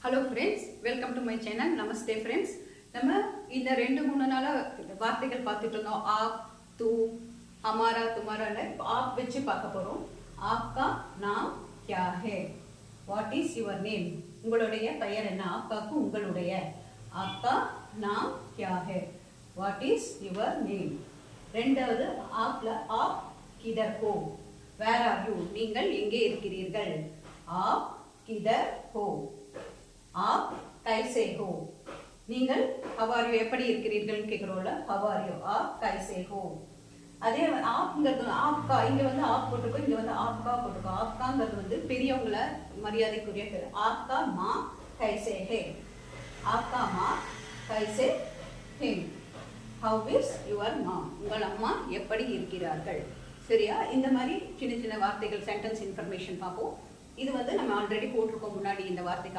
Hello friends, welcome to my channel. Namaste friends. நம்ம இந்த 2-3 நாளா வார்த்தைகள் பார்த்துட்டு இருந்தோம். आप, तू, हमारा, तुम्हारा आप வச்சு பார்க்க போறோம். आपका नाम क्या है? What is your name? உங்களுடைய பெயர் என்ன? आपकाக்கு உங்களுடைய. आपका नाम क्या है? What is your name? ரெண்டாவது आपல आप किधर हो? Where are you? நீங்கள் எங்கே இருக்கிறீர்கள்? आप किधर हो? आप कैसे हो? நீங்கள் how are you எப்படி இருக்கிறீர்கள்னு கேக்குறோம்ல how are you? आप कैसे हो? அதே ஆப்ங்கிறது ஆப்கா இங்க வந்து ஆப் போட்டுக்கோ இங்க வந்து ஆப்கா போட்டுக்கோ ஆப்காங்கிறது வந்து பெரியவங்கள மரியாதைக்குரிய பேர் ஆப்கா மா कैसे है? आपका माँ कैसे है? How is your mom? உங்கள் அம்மா எப்படி இருக்கிறார்கள்? சரியா? இந்த மாதிரி சின்ன சின்ன வார்த்தைகள் சென்டென்ஸ் இன்ஃபர்மேஷன் பார்ப்போம். இது வந்து நம்ம ஆல்ரெடி போட்டிருக்கோம் முன்னாடி இந்த வார்த்தைக்கு